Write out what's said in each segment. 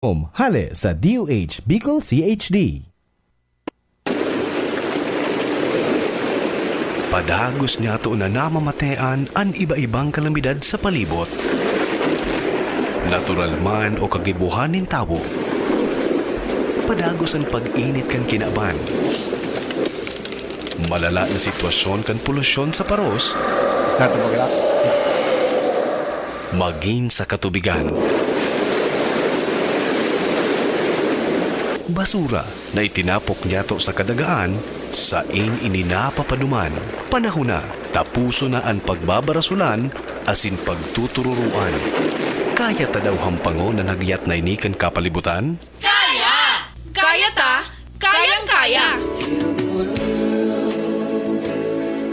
Hale sa DOH Bicol CHD. Padagos niya to na namamatean ang iba-ibang kalamidad sa palibot. Natural man o kagibuhan ng tao. Padagos ang pag-init kan kinaban. Malala na sitwasyon kan polusyon sa paros. Maging sa katubigan. Basura na itinapok niya to sa kadagaan, sa ininapapaduman. Panahon na, tapuso na ang pagbabarasulan, asin pagtutururuan. Kaya ta daw hampangon na nagyat na inikan kapalibutan? Kaya! Kaya ta! Kayang-kaya!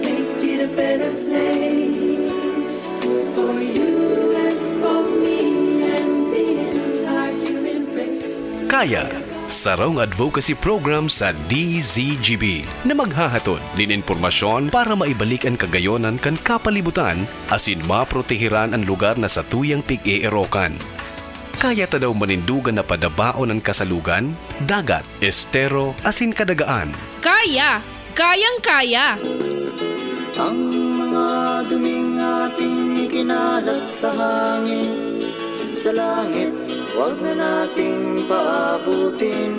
Make it a better place for you and for me and the entire human race. Kaya, sarong advocacy program sa DZGB na maghahatod din impormasyon para maibalik ang kagayonan kan kapalibutan asin maprotehiran ang lugar na sa tuyang pig-eerokan. Kaya ta daw manindugan na padabaon ang kasalugan, dagat, estero, asin kadagaan. Kaya! Kayang-kaya! Ang mga duming ating ikinalat sa hangin, sa langit, huwag na nating paabutin.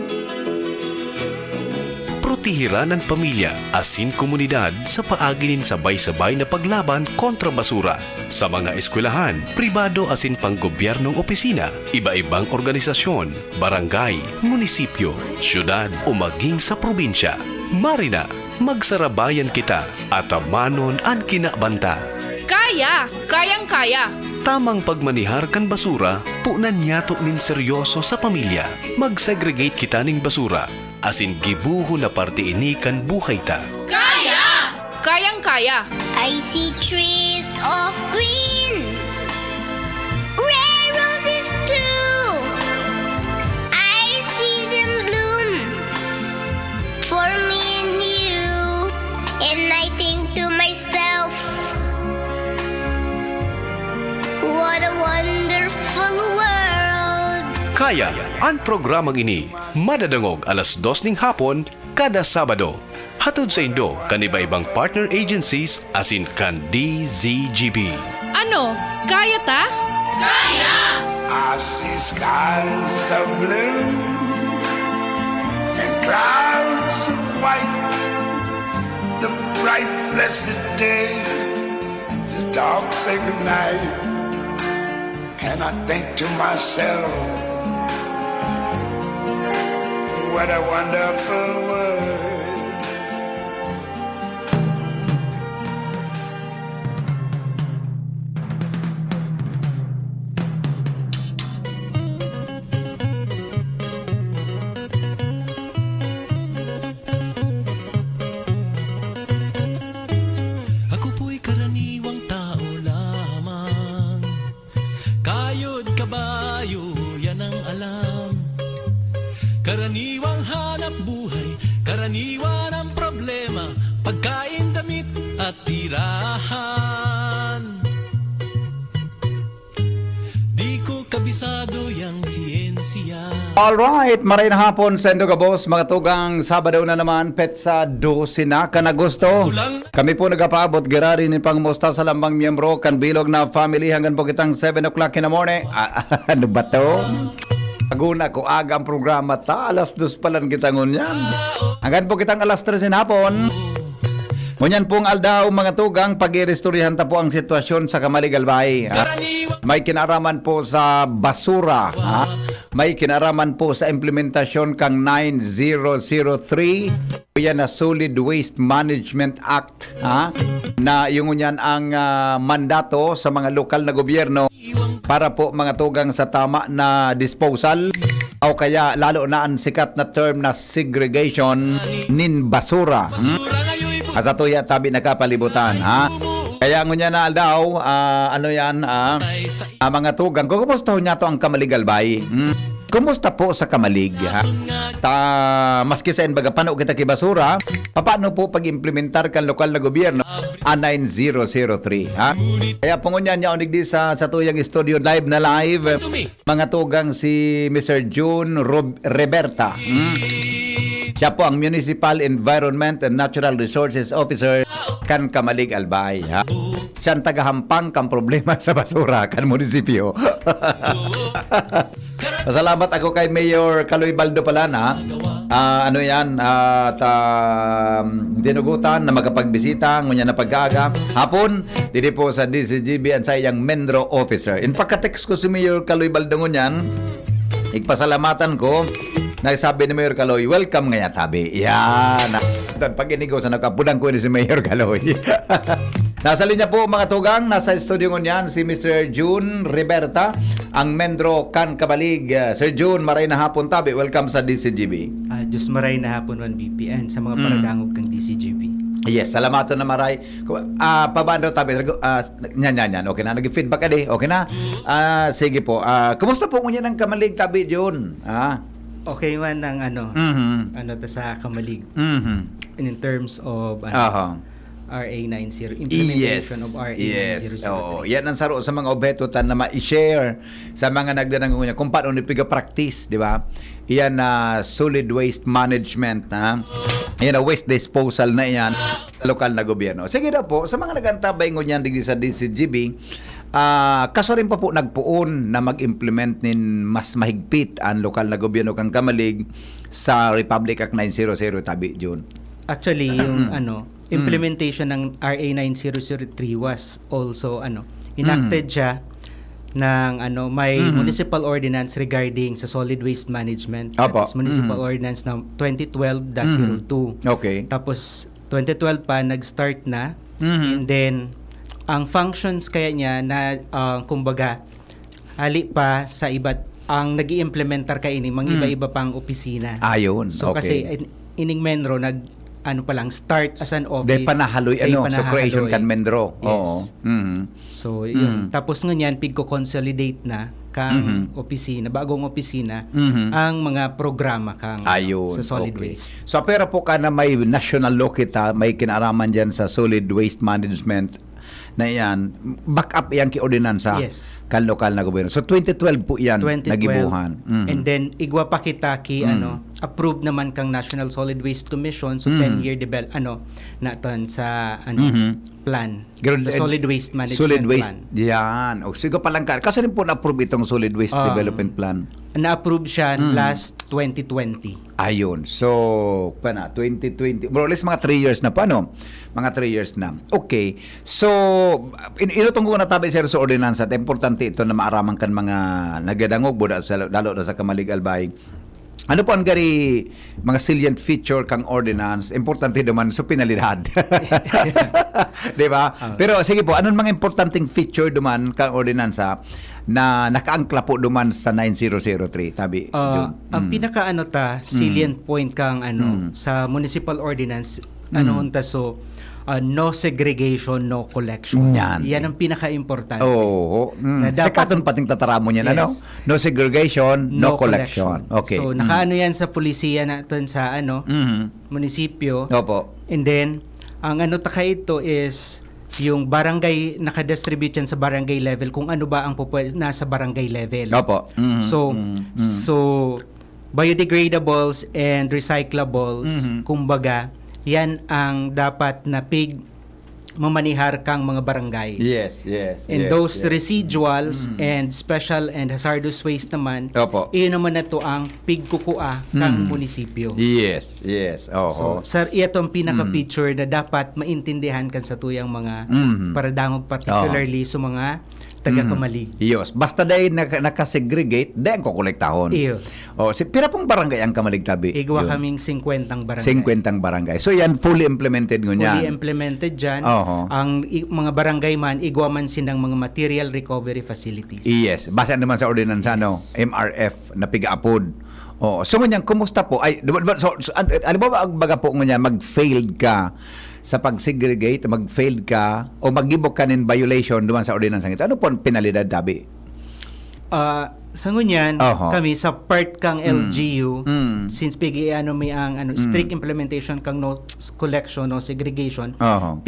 Protehiran ang pamilya, asin komunidad sa paaginin sabay-sabay na paglaban kontra basura. Sa mga eskwelahan, pribado asin panggobyernong opisina, iba-ibang organisasyon, barangay, munisipyo, syudad o maging sa probinsya. Marina, magsarabayan kita at amanon ang kinabanta. Kaya! Kayang-kaya! Tamang pagmanihar kan basura, punan niyato nin seryoso sa pamilya. Mag-segregate kita ning basura, asin gibuho na parte ini kan buhay ta. Kaya! Kayang-kaya! I see trees of green, red roses too. I see them bloom for me and you, and I think to myself, what a wonderful world. Kaya, ang programang ini, madadangog alas 2 ning hapon, kada Sabado. Hatod sa Indo, kan iba-ibang partner agencies asin kan DZGB. Ano? Kaya ta? Kaya! I see skies of blue and clouds of white. The bright blessed day, the dark sacred night. And I think to myself, what a wonderful world. Ako po'y karaniwang tao lamang. Kayod kabayo, yan ang alam. Karaniwang hanap buhay, karaniwan ang problema. Pagkain, damit at tirahan. Di ko kabisado yang siyensya. Alright, maray na hapon sa Indoga Boss, mga tugang Sabado na naman, petsa 12 na, kanagusto. Kami po nagapaabot, girari ni pangmusta sa lambang miyembro, kan bilog na family hanggang po kitang 7 o'clock in the morning. Ano ba to? Aguna ko aga ang programa ta, alas 2 pa lang kita ngunyan. Hanggang po kitang alas 3 in hapon. Ngunyan pong aldaw mga tugang, pag-irestoryahan ta po ang sitwasyon sa Kamaligalbay. May kinaraman po sa basura. Ha? May kinaraman po sa implementasyon kang 9003. Yan na Solid Waste Management Act. Ha? Na yung ngunyan ang mandato sa mga lokal na gobyerno para po mga tugang sa tama na disposal o kaya lalo na ang sikat na term na segregation nin basura. Asa to ya tabi nakapalibutan, ha? Kaya ngunya na aldaw, ano yan, mga tugang, kung kumusta niya to ang Kamaligalbay? Kumusta po sa Kamalig, ha? Maski sa inbaga pano kita kibasura, paano po pag-implementar kan lokal na gobyerno a 9003, ha? Kaya pungunyan niya unig di sa tuyang studio live na live, mga tugang si Mr. June Reberta. Siya po ang Municipal Environment and Natural Resources Officer kan Kamalig Albay, ha? Siyang tagahampang kang problema sa basura kan munisipyo. Salamat ako kay Mayor Kaloy Baldo Palana. Ano yan, dinugutan na magapagbisita ngunya na pag-aaga. Hapon, dito po sa DCGB ang sayang Mendro Officer. In pagka-text ko si Mayor Kaloy Baldo ngunyan, igpasalamatan ko. Nagsabi ni Mayor Kaloy, welcome nga tabi. Yan. Pag inigo sa nakapudang ko ni si Mayor Kaloy. Nasa linya po mga tugang, nasa studio ngunyan si Mr. June Reberta, ang Mendro kan Kamalig. Sir June, maray na hapon tabi. Welcome sa DCGB. Diyos maray na hapon 1BPN sa mga paradangog kang DCGB. Yes, salamato na maray. Pabando tabi. Yan. Okay na. Nag-feedback ka di. Okay na. Sige po. Kumusta po ngunyan ang Kamalig tabi, June? Okay man ang sa Kamalig. In terms of RA 90, implementation of RA 90. Oo. Yan ang saro sa mga objeto na ma-share sa mga nagdanang niya kung paano nipiga practice, di ba? Yan na solid waste management, na yan na waste disposal na yan sa lokal na gobyerno. Sige na po, sa mga nagantabay ngunyan digdi sa DCGB, kaso rin pa po nagpuon na mag-implement nin mas mahigpit ang lokal na gobyerno kang Kamalig sa Republic Act 900 tabi, June. Actually, yung implementation ng RA 9003 was also enacted siya ng may municipal ordinance regarding sa solid waste management. Opo. Municipal ordinance na 2012-02. Okay. Tapos 2012 pa nag-start na, and then ang functions kaya niya na kumbaga hali pa sa iba't ang nag-i-implementar kay ini mga iba-iba pang opisina. Ayun. So okay. kasi ining Menro start as an office. Dahil panahaloy, so creation kan Mendro. Yes. Oo. So, yun. Tapos ngunyan, pig-consolidate na kang opisina, bagong opisina, ang mga programa kang Ayun. sa solid Okay. waste. So, pero po ka na may national law kita, may kinaraman dyan sa solid waste management na yan, back up yan ki ordinansa Yes. kan lokal na gobyerno. So 2012 po yan 2012. nagibuhan. And then, igwa pa kita ki, approved naman kang National Solid Waste Commission, so 10-year naton sa plan. Ganun, The solid waste management solid waste, plan. yan. O, sige palang ka. Kasi rin po na-approve itong solid waste development plan. Na-approve siya last 2020. Ayun. So, 2020. More or less mga 3 years na pa, no? Mga 3 years na. Okay. So, inutong ko na tabi sir sa ordinansa. At importante ito na maaraman kan mga nagadangog, lalo na sa Kamalig Albay. Ano po ang gari mga salient feature kang ordinance? Importante naman sa penalidad. Di ba? Pero sige po, anong mga importanteng feature duman kang ordinansa na nakaangkla po duman sa 9003 tabi? Ang pinaka salient point kang sa municipal ordinance no segregation, no collection. Yan. Yan ang pinaka-importante. Oo. Na Sa katon pating tataramo niyan, Yes. No segregation, no collection. Okay. So, nakaano yan sa pulisiya natin sa munisipyo. Opo. And then, ang ito is yung barangay, nakadistribute yan sa barangay level, kung ano ba ang nasa barangay level. Opo. So, biodegradables and recyclables, kumbaga, yan ang dapat na mamanihar kang mga barangay. Yes. And those residuals and special and hazardous waste naman, Opo. iyon naman na to ang pigkukua kang munisipyo. Yes. So, sir, ito ang pinaka-feature na dapat maintindihan kan sa tuyang mga paradangog, particularly sa mga taga-Kamalig. Yes. Basta dahil nakasegregate, dahil ko kolektahon. Iyo. Pira pong barangay ang Kamalig tabi? Igwa Yun. kaming 50 barangay. 50 barangay. So yan, fully implemented ngunyan. Fully implemented dyan. Oho. Ang mga barangay man, igwa man sinang mga material recovery facilities. Yes. Base naman sa ordinansa, MRF, na piga-apod. So ngunyan, kumusta po? Ano ba ang baga po ngunyan, mag-failed ka sa pag-segregate, mag-failed ka, o mag-gibok ka in violation duman sa ordinansang ito? Ano po ang penalidad, tabi? sa ngunyan, Oho. kami sa part kang LGU, Mm. since pigi may ang strict implementation kang no collection, no segregation, Oho.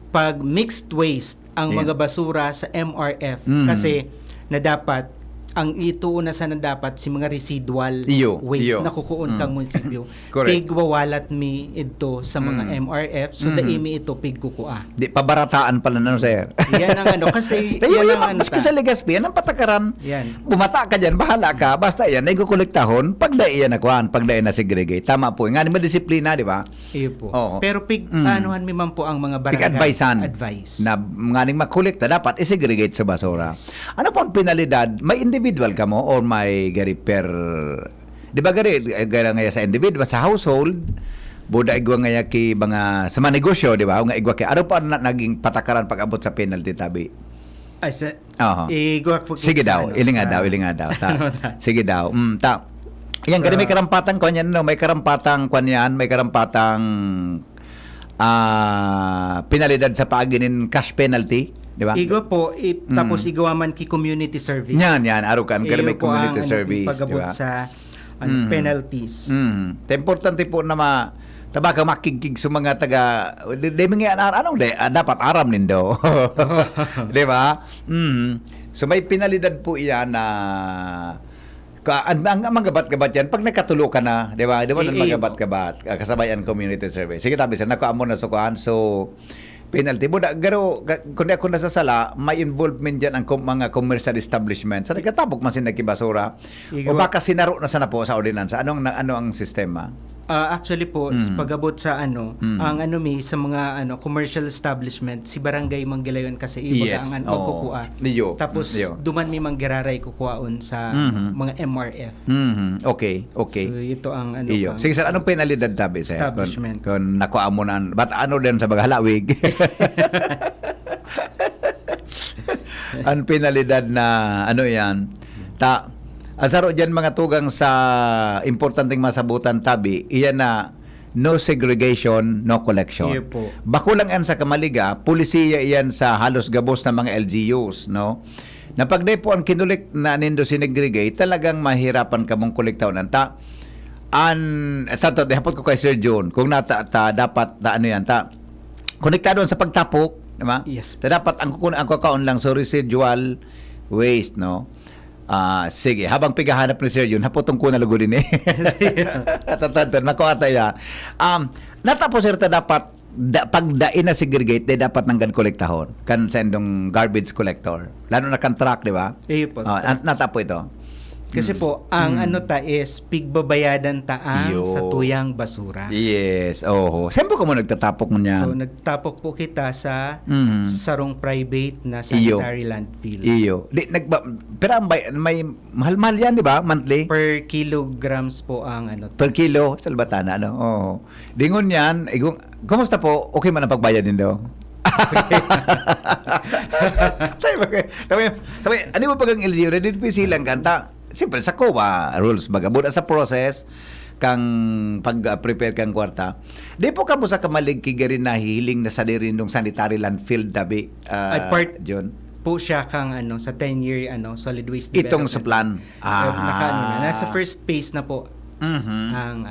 pag mixed waste ang Yeah. mga basura sa MRF Mm. kasi na dapat ang ituuna sa na dapat si mga residual Iyo, waste iyo. na kukuon kang munisipyo. Correct. Pig wawalat mi ito sa mga MRF so daimi ito pig kukua. Di pabarataan pala na sir. Yan ang kasi Tayo yan yan, ang maski sa Legazpi, yan ang patakaran. Yan. Bumata ka dyan, bahala ka. Basta yan, ay kukolektahon, pagdai yan nakuhan, pagdai na segregate. Tama po. Nga naman disiplina, di ba? Iyo po. Oo. Pero anuhan mi man po ang mga barangay advice. Na nga ning makolekta, dapat isegregate sa basura. Ano po ang penalidad? May individual ka mo or may gari per... Di ba gari nga sa individual, sa household, buda igwa nga ki mga sa mga negosyo, di ba? Nga igwa ki ano pa naging patakaran pag abot sa penalty tabi? Ay, sa, Oho. Sige daw, ilinga daw. Sige daw. Yan, gani may karampatang kwan yan, no? May karampatang kwan yan, may karampatang penalidad sa paaginin cash penalty, di ba? Igwa po, tapos igawa man ki community service. Yan, arukan, gani may Iyo po community ang, service, di pag-abot ba? sa penalties. Importante po na tabaka makikig sa mga taga di mga anong dapat aram nindo. Di ba? So may penalidad po iyan na ang magabat-gabat yan pag nakatulo ka na, di ba? Di ba nang magabat-gabat kasabayan community service. Sige tabi sa nakaamo na sukuan so penalty mo garo kundi ako nasasala may involvement diyan ang mga commercial establishment sa nagkatapok man sin nakibasura o baka sinaro na sana po sa ordinansa ano ang sistema. Actually po, pag-abot sa ang sa mga commercial establishment, si Barangay Manggilayon kasi ibaga Yes. ang Oo. kukuha. Niyo. Tapos Niyo. duman mi manggiraray kukuhaon sa mga MRF. Okay. So ito ang Iyo. Sige sir, anong penalidad tabi sir? Establishment. Kung nakuha mo na, ba't ano din sa baghalawig? Ang penalidad na ano yan? Asaro dyan mga tugang sa importanteng masabutan tabi, iyan na no segregation, no collection. Iyo po. Bako lang yan sa Kamaliga, pulisiya iyan sa halos gabos na mga LGUs, no? Na pagday po ang kinulik na nindo sinegregate, talagang mahirapan ka mong kolektaw ng hapot ko kay Sir John, kung dapat konektado sa pagtapok, di ba? Yes. Dapat ang kukaon lang so residual waste, no? Sige, habang pigahanap ni Sir Jun, hapotong ko na lugo din eh. Tatatan, nakuha ya. Natapos sir dapat pagdain na segregate, dapat nang kolektahon kan sa indong garbage collector. Lalo na kan truck, di ba? Iyo po. Natapo ito. Kasi po, ang is pigbabayadan taang sa tuyang basura. Yes, oho. Saan po ka mo nagtatapok mo niyan? So, nagtapok po kita sa sarong private na Iyo. sanitary landfill. Iyo. Pero may mahal-mahal yan, di ba? Monthly? Per kilograms po ang Per kilo, salbatana, ano? Oo. Dingon yan, kumusta po? Okay man ang pagbayad din daw? Ano mo pag ang LGU? Ready silang kanta? Siyempre, sa COA rules baga. Buda sa process, kang pag-prepare kang kwarta. Di po ka mo sa kamalig kigarin na hiling na sa rin ng sanitary landfill, dabi, John? Po siya kang sa 10-year solid waste development. Itong sa plan. Nasa first phase na po ang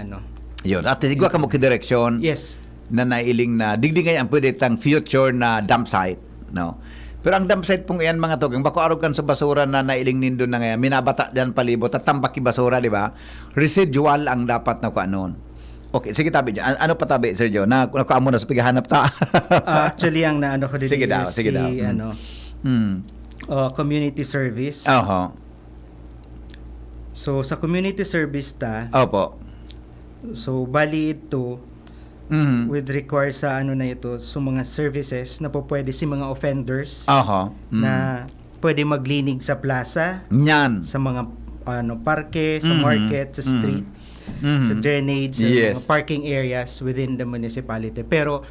Yun. At sigwa ka mo kidireksyon. Yes. Na nailing na digdingay ang pwede tang future na dump site, no? Pero ang dump site pong iyan mga tugang bako arog kan sa basura na nailing nindo na ngayon minabata diyan palibot at tambaki basura, di ba? Residual ang dapat na kuanon. Okay, sige tabi diyan. Ano pa tabi Sir Joe? Nakuha mo na sa paghahanap ta. Actually ang ko dito sige daw. Community service. Oho. So sa community service Opo. So bali ito with require sa na ito so mga services na po pwede si mga offenders na pwede maglinig sa plaza, sa mga parke, sa market, sa street, sa drainage, sa mga parking areas within the municipality. Pero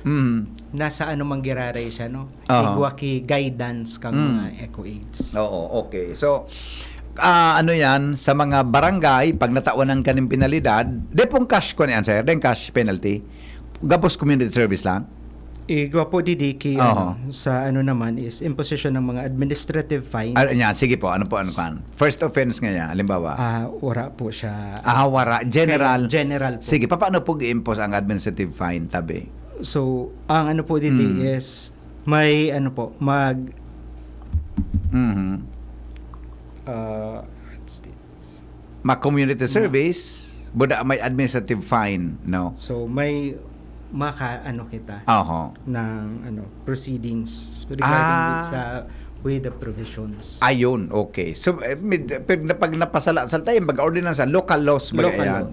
nasa manggiraray siya, no? Igwaki guidance kang mga eco-aids. Oo, okay. So yan sa mga barangay pag natawanan ka ng penalidad, de pong cash ko niyan sir, den cash penalty. Gabos community service lang? Igwa po didiki Oo. sa ano naman is imposition ng mga administrative fines. Yan, sige po, ano kan? First offense nga halimbawa. Wala po siya. Wara, general. Kaya general po. Sige, paano po i-impose ang administrative fine, tabi? So, ang ano po dito is may ano po, Mhm. what's this? Ma-community service, buda may administrative fine, no? So may ano kita Oho. ng ano proceedings regarding sa with the provisions. Ayun, okay. So, pag napasala tayo, mag-ordinance sa local laws,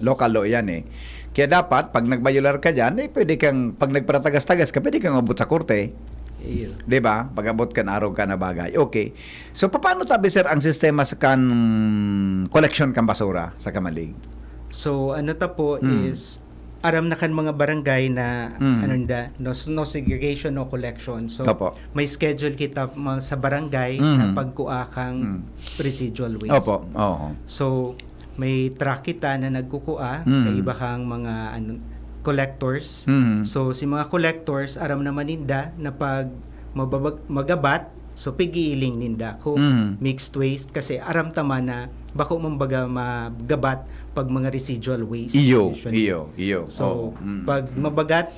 local law yan eh. Kaya dapat, pag nagbayular ka dyan, pwede kang, pag nagparatagas-tagas ka, pwede kang abot sa korte. Iyo. Diba? Pag abot ka na araw ka na bagay. Okay. So, paano tabi, sir, ang sistema sa collection kang basura sa Kamalig? So ano ta po is aram na kan mga barangay na no segregation, no collection. So Opo. may schedule kita sa barangay na pagkuha kang residual waste. Opo. Oo. So may track kita na nagkukuha kay iba kang mga collectors. So si mga collectors aram naman ninda na pag magabat, so pigiiling ninda kung mixed waste kasi aram tama na bako mambaga magabat pag mga residual waste. Iyo. So pag mabagat,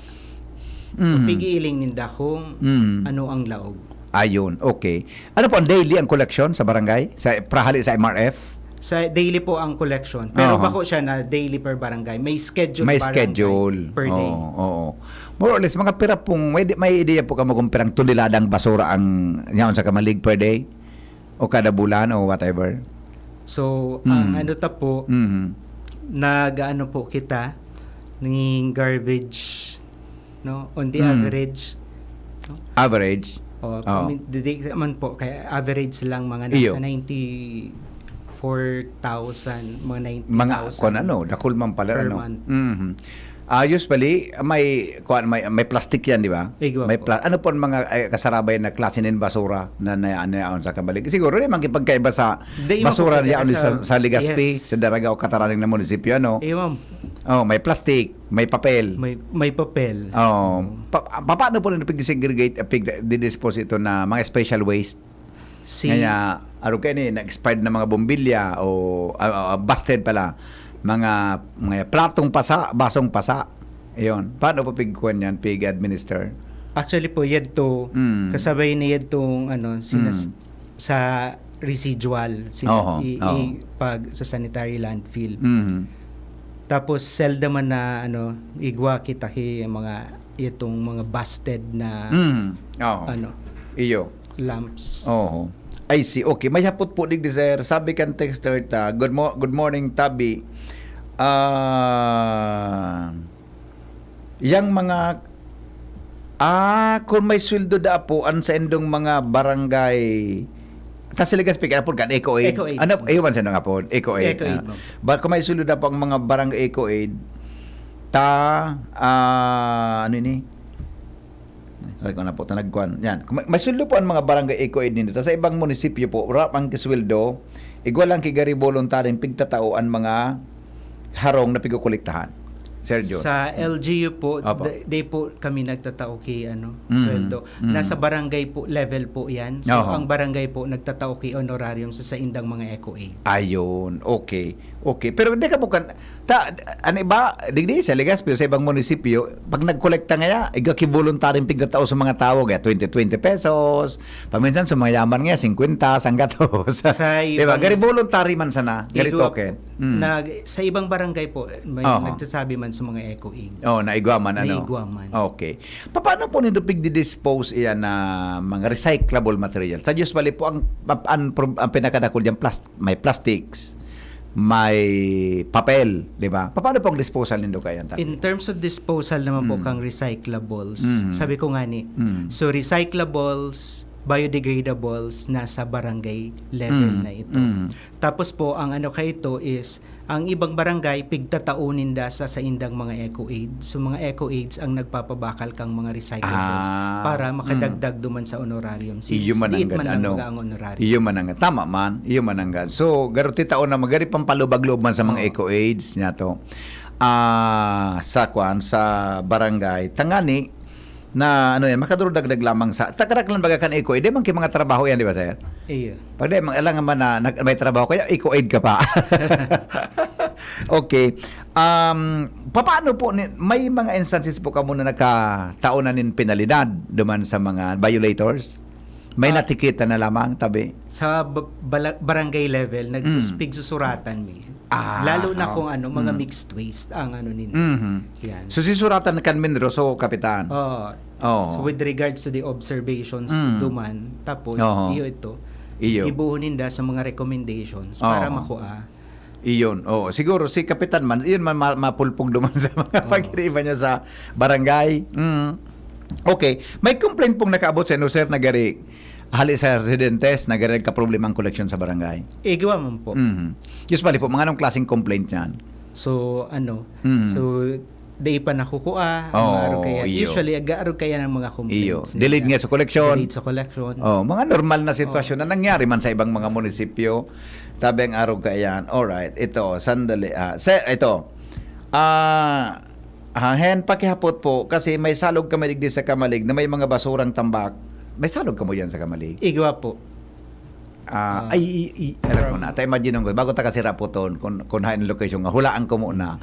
so pigiiling ninda kung ano ang laog. Ayun, okay. Ano po ang daily ang collection sa barangay? Sa prahali sa MRF? Sa daily po ang collection. Pero bako siya na daily per barangay. May schedule May barangay schedule per day. Oo. More or less, mga pira pong, may ideya po ka mo kung pirang tuliladang basura ang yaon sa Kamalig per day? O kada bulan o whatever? So, ang ano ta po, nag-ano po kita ng garbage, no? On the average. No? Average? Man po, kaya average lang mga Iyo. nasa 94,000, mga 90,000. Mga, kung ano, dakul man pala, per ano? month. Usually, may plastic yan, di ba? Igwa May po. ano po ang mga kasarabay na klase ng basura na nayaon sa Kamalig? Siguro rin, magkipagkaiba sa Di, basura mapupita niya sa Legazpi, yes. sa Daraga o Kataraning na munisipyo, ano? Ma'am, May plastic, may papel. may papel. Paano po na pig-segregate, pig-dispose ito na mga special waste? Kaya, kayo na-expired na mga bombilya o busted pala. Mga platong pasa, basong pasa. Ayun. Paano po pig-kuhan yan, pig-administer? Actually po, yadto, kasabay ni yadtong sa residual pag sa sanitary landfill. Tapos seldom man na igwa kita mga itong mga busted na Iyo. lamps. I see. Okay, may hapot po dig sir. Sabi kan texter ta, good morning Tabi. Yang mga kung may sweldo da po an sa endong mga barangay sa Siligas Pick po kan Eco Aid. Ano iwan sa nga po Eco Aid. But kung may sweldo da po ang mga barangay Eco Aid ano ini? Ko na po tanagkuan. Yan. May sweldo po ang mga barangay Eco Aid nito. Sa ibang munisipyo po, rap ang kisweldo, igwa lang kigari voluntaryong pigtatao ang mga harong na pigukolektahan. Sergio. Sa LGU po, day po kami nagtatao kay sweldo. Nasa barangay po level po 'yan. So ang barangay po nagtatao kay honorarium sa indang mga Eco Aid. Ayun. Okay. Pero hindi ka po ano ba digdi sa Legazpi sa ibang munisipyo pag nagkolekta nga igaki voluntaryong pigtatao sa mga tao kaya 20 pesos. Paminsan sa mga yaman nga 50 sanggatos. Diba? Gari voluntary man sana. Gari token. Sa ibang barangay po may nagsasabi man sa mga Eco Aid. Naigwaman Naigwaman. Okay. Paano po nito pigdi-dispose iyan na mga recyclable material? Sa usually po ang pinakadakol diyan may plastics, may papel, di ba? Paano po ang disposal nindo kaya? In terms of disposal naman po kang recyclables, sabi ko nga so recyclables, biodegradables nasa barangay level na ito. Tapos po ang ito is ang ibang barangay pigtataunin da sa indang mga Eco Aid. So mga Eco Aids ang nagpapabakal kang mga recyclables para makadagdag duman sa honorarium. Iyo mananggad ang honorarium. Iyo mananggad. Tama man, iyo mananggad. So garuti taon na magari pampalubag-loob man sa mga Eco Aids niya to. Sa barangay tangani na ano yan, makadurudagdag lamang sa takadaglan baga kan iko, hindi man kay mga trabaho yan, di ba sir? Iyo. Pag di, alam man na may trabaho kaya eco-aid ka pa. Okay. Paano po, may mga instances po ka muna nakataon na nin penalidad duman sa mga violators? May natikita na lamang tabi? Sa barangay level, nagsusuratan mi. Lalo na kung mga mixed waste ang ano nila. Yan. So sisuratan kan minro so kapitan. Oo. So with regards to the observations duman, tapos ito, ibuhunin da sa mga recommendations para makuha. Iyon. Siguro si kapitan man, iyon man mapulpong duman sa mga pag-iriba niya sa barangay. Okay. May complaint pong nakaabot sa sir na gari hali sa residentes na gari ka-problema ang collection sa barangay. Igawa mo po. Usually po, mga anong klaseng complaint yan? So, so, di pa nakukuha. Usually, agaaro kaya ng mga complaints. Delayed nga sa collection. Delayed sa collection. Mga normal na sitwasyon na nangyari man sa ibang mga munisipyo. Tabi ang araw kaya yan. Alright, ito, sandali. Ito. Hen, pakihapot po, kasi may salog kami digdi sa Kamalig na may mga basurang tambak. May salog ka mo yan sa Kamalig? Igawa po. Alam ko na. Tayo imagine ko, bago ta kasi rapoton, kung hain location nga, hulaan ko muna.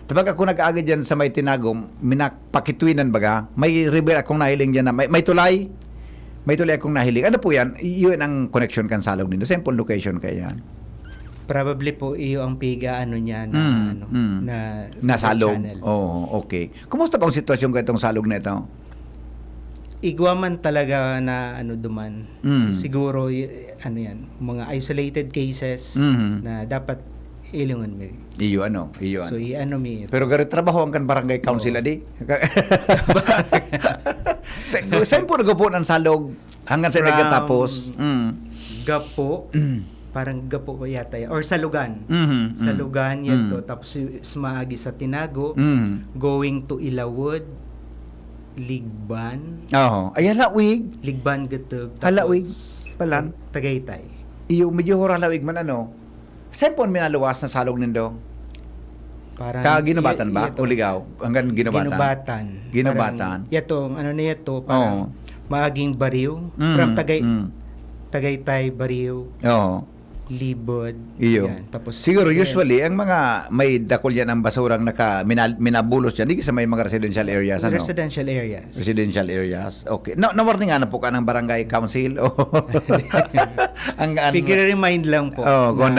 Tapos ako nag-aagad dyan sa may tinagom, minakpakitwinan baga, may river akong nahiling dyan na, may tulay. May tulay akong nahiling. Ano po yan? Yun ang connection kan salog nito. Simple location kaya yan. Probably po iyo ang piga niya na na salog. channel. Okay. Kumusta pa ang sitwasyon ko itong salog na ito? Igwaman talaga na duman. Siguro yan, mga isolated cases na dapat ilingon mi. Iyo. So mi. Pero gari trabaho ang kan barangay council adi. Saan po nagapo ng salog hanggang sa nagtatapos? Gapo. Parang gapo ba yata yan? Or Salugan. Salugan yan to. Tapos sumaagi sa Tinago. Going to Ilawod. Ligban. Ay, halawig. Ligban gatub. Halawig. Palan. Tagaytay. Iyo, medyo halawig man Saan po minaluwas na salog nindo? Parang Ginubatan ba? O ligaw? Hanggang Ginubatan? Ginubatan. Yato, parang maaging bariw. From Tagaytay, bariw. Libod. Iyo. Yan. Tapos siguro usually ang mga may dakol yan ang basurang minabulos yan hindi sa may mga residential areas Residential areas. Residential areas. Okay. Nawarning nga na po ka ng barangay council Pig-remind lang po. Kung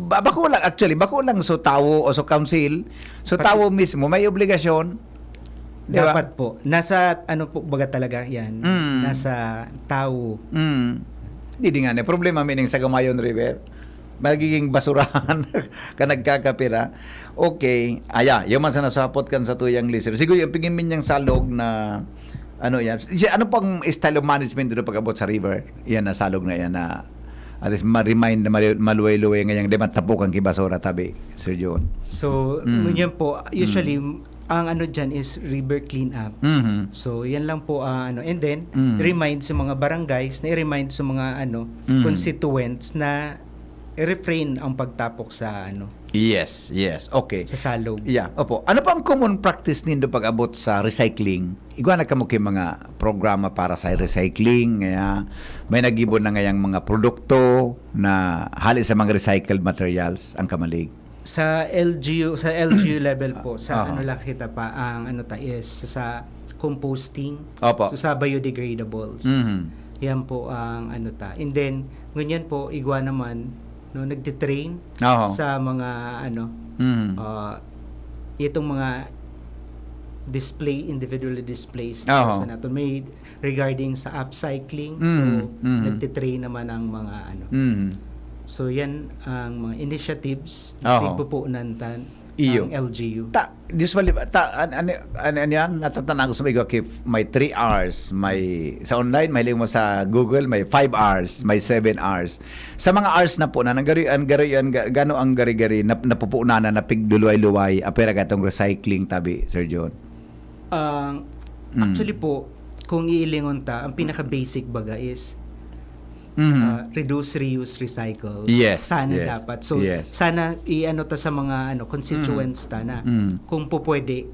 bako lang so tawo o so council. So tawo mismo may obligasyon. Dapat po. Nasa po baga talaga yan. Nasa tao. Hindi nga na. Problema mining sa Gamayon River. Magiging basurahan ka nagkakapira. Okay. Yung man sa nasapot kan sa tuyang listener. Siguro yung pingin min yung salog na yan. Ano pang style of management dito pag-abot sa river? Yan na salog na yan na at least ma-remind na maluway-luway ngayang di matapukan kibasura tabi, Sir John. So, yun po. Usually, ang dyan is river cleanup. So, yan lang po and then remind sa mga barangays, na i-remind sa mga constituents na i-refrain ang pagtapok sa Yes. Okay. sa salog. Yeah, opo. Ano pa ang common practice nindo pag-abot sa recycling? Iguana ka mo kay mga programa para sa recycling, may nagibon na ngayang mga produkto na hali sa mga recycled materials ang Kamalig. Sa LGU level po, sa kita pa ang is sa composting. Opo. So sa biodegradables. Yan po ang And then ganyan po igwa naman nagtitrain sa mga itong mga individually displaced person nato may regarding sa upcycling. So nagtitrain naman ang mga So yan ang mga initiatives na ipupunan ang LGU. Usually, yan, natatanang ko sa mga may 3 hours, sa online, may mo sa Google, may 5 hours, may 7 hours. Sa mga hours na po, gano ang gari-gari, napupunan na napigduluay-luway, apera gatong recycling tabi, Sir John? Actually po, kung iilingon ang pinaka-basic baga is reduce, reuse, recycle. Sana dapat. So, sana ta sa mga constituents ta na kung po pwede,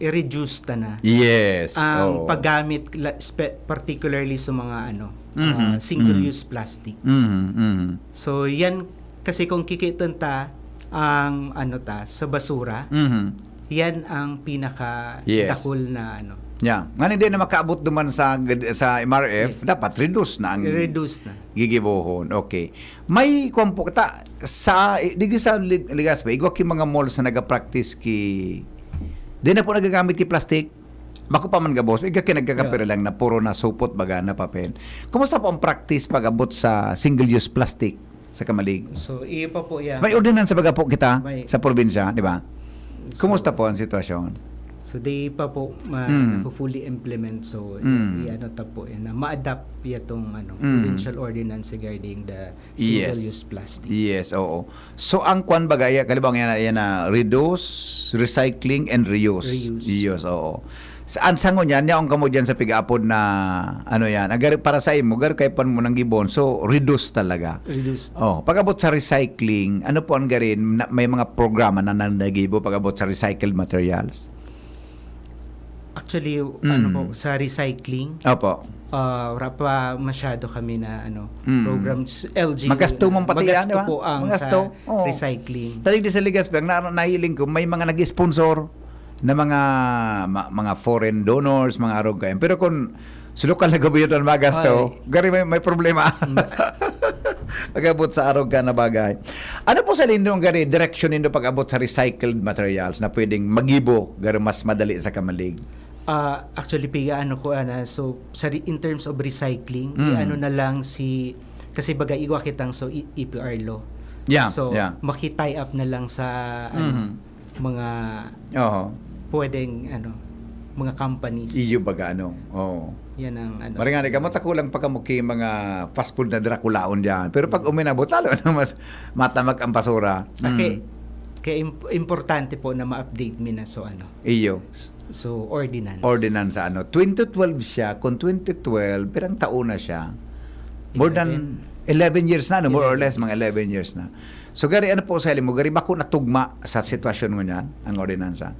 i-reduce na Yes. ang Oo. paggamit particularly sa mga single-use plastic. So yan kasi kung kikitan ta ang sa basura, yan ang pinaka Yes. dakol na Yeah. Nga hindi na makaabot duman sa MRF, dapat reduce na ang i-reduce na. gigibohon. Okay. May kompo ta sa digi sa Ligaspa, igwa ki mga malls na nagapractice ki di na po nagagamit ki plastic. Bako pa man gabos, iga ki nagkakapira lang na puro na supot baga na papel. Kumusta po ang practice pag-abot sa single-use plastic sa Kamalig? So iya pa po yan. May ordinance baga po kita May- sa probinsya, di ba? Kumusta po ang sitwasyon? So they pa po fully implement, so ta po na ma-adapt itong provincial ordinance regarding the single-use plastic. Yes, oo. So ang kwan bagaya kalibang yan na reduce, recycling and reuse. Reuse, oo. Saan sangon yan ang kamo diyan sa pig-apod na yan. Agar para sa imo gar kay pan mo nang gibon. So reduce talaga. Reduce. Oh, pag-abot sa recycling, ano po ang garin? May mga programa na nandagibo pag-abot sa recycled materials. Actually, po, sa recycling, Opo. wala pa masyado kami na programs. LG. Magasto mong pati yan, di ba? Magasto po ang Magasto. sa Oo. recycling. Talig di sa Ligaspi, ang nahiling ko, may mga nag-sponsor na mga foreign donors, mga arog kayo. Pero kung sulukal na gobyerno ang magasto, gari may problema. Pag-abot sa arog ka na bagay. Ano po sa lindo ang gari, direction nindo pag-abot sa recycled materials na pwedeng magibo, gari mas madali sa Kamalig? Actually, so in terms of recycling, na lang kasi baga iwa kitang EPR law. Yeah, So, yeah. maki-tie up na lang sa mga Oo. pwedeng mga companies. Iyo baga Oo. Yan ang Maringani ka, matakulang pagkamuki mga fast food na Draculaon dyan. Pero pag uminabot, lalo na mas matamag ang basura. Kaya importante po na ma-update mi na Iyo. So, ordinance. Ordinance 2012 siya. Kung 2012, pirang taon na siya. More than 11 years na, more or less, mga 11 years na. So, gari, ano po sa mo? Gari, bako natugma sa sitwasyon mo niyan, ang ordinansa?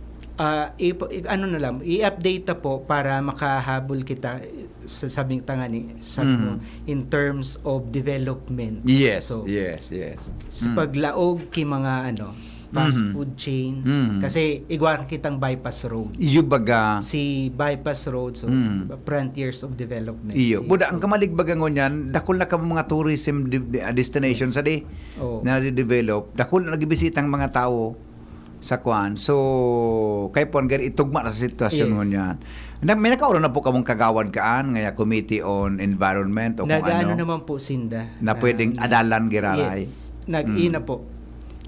I-update na po para makahabol kita sa sabing tangani mo in terms of development. Yes, So, yes. sa paglaog ki mga fast food chains, kasi igwan kitang bypass road. Iyo baga. Si bypass road, so frontiers of development. Iyo. Buda, ang Kamalig baga ngunyan, dakol na ka mga tourism destination sa di na develop. Dakol na nagibisitang mga tao sa kwan. So, kay po, gari itugma na sa sitwasyon ngunyan. May nakauran na po kamong kagawad kaan, ngaya Committee on Environment o kung Nag-ano naman po sinda. na pwedeng adalan giraray. Yes. Nag-ina po.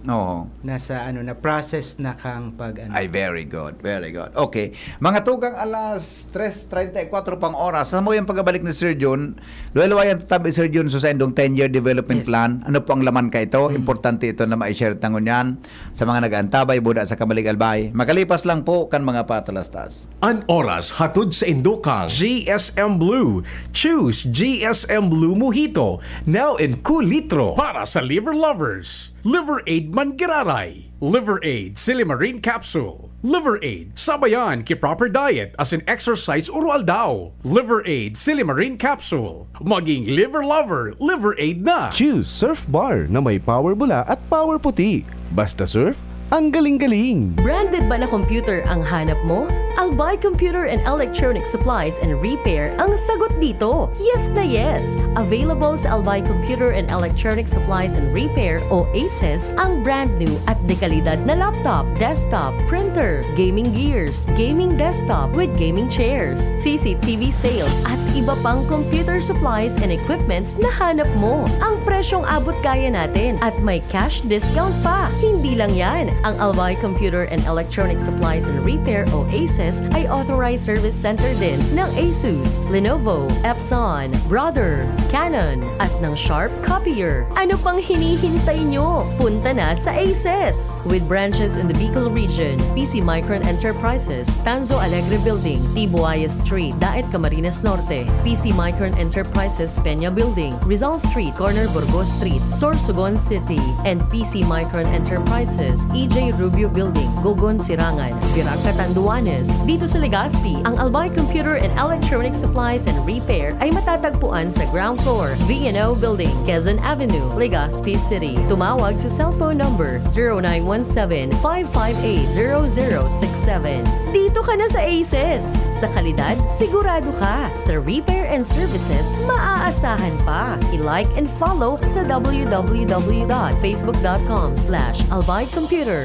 Oo. Nasa na process na kang pag Ay, very good. Very good. Okay. Mga tugang alas 3:34 pang oras. Sa mo yung pagbalik ni Sir Jun, luwayan tatabi Sir Jun sa indong 10-year development plan. Ano po ang laman ka ito? Importante ito na ma-share tangon yan sa mga nag-aantabay, buda sa Kamalig Albay. Makalipas lang po kan mga patalastas. An oras hatod sa Indokang GSM Blue. Choose GSM Blue Mojito. Now in cool litro. Para sa liver lovers. Liver Aid Mangiraray. Liver Aid Silimarine Capsule. Liver Aid Sabayan ki proper diet as in exercise urual daw. Liver Aid Silimarine Capsule. Maging liver lover, Liver Aid na. Choose Surf Bar na may power bula at power puti. Basta surf, ang galing-galing. Branded ba na computer ang hanap mo? Albay Computer and Electronic Supplies and Repair ang sagot dito. Yes na yes! Available sa Albay Computer and Electronic Supplies and Repair o ACES ang brand new at dekalidad na laptop, desktop, printer, gaming gears, gaming desktop with gaming chairs, CCTV sales at iba pang computer supplies and equipments na hanap mo. Ang presyong abot kaya natin at may cash discount pa. Hindi lang yan. Ang Albay Computer and Electronic Supplies and Repair o ACES ay authorized service center din ng ASUS, Lenovo, Epson, Brother, Canon at ng Sharp Copier. Ano pang hinihintay nyo? Punta na sa ACES! With branches in the Bicol region, PC Micron Enterprises, Tanzo Alegre Building, Tibuaya Street, Daet Camarines Norte, PC Micron Enterprises, Peña Building, Rizal Street, Corner Burgos Street, Sorsogon City, and PC Micron Enterprises, EJ Rubio Building, Gogon, Sirangan, Virac, Catanduanes. Dito sa Legazpi, ang Albay Computer and Electronic Supplies and Repair ay matatagpuan sa ground floor, V&O Building, Quezon Avenue, Legazpi City. Tumawag sa cellphone number 0917-558-0067. Dito ka na sa Aces. Sa kalidad, sigurado ka. Sa repair and services, maaasahan pa. I-like and follow sa www.facebook.com/albaycomputer.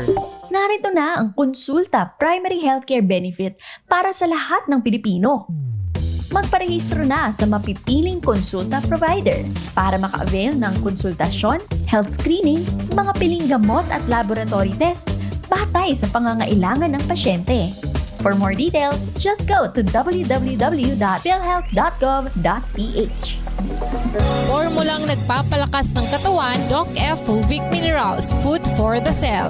Narito na ang Konsulta Primary Healthcare Benefit para sa lahat ng Pilipino. Magparehistro na sa mapipiling konsulta provider para maka-avail ng konsultasyon, health screening, mga piling gamot at laboratory tests batay sa pangangailangan ng pasyente. For more details, just go to www.philhealth.gov.ph. Formulang nagpapalakas ng katawan, Doc F. Fulvic Minerals, food for the cell.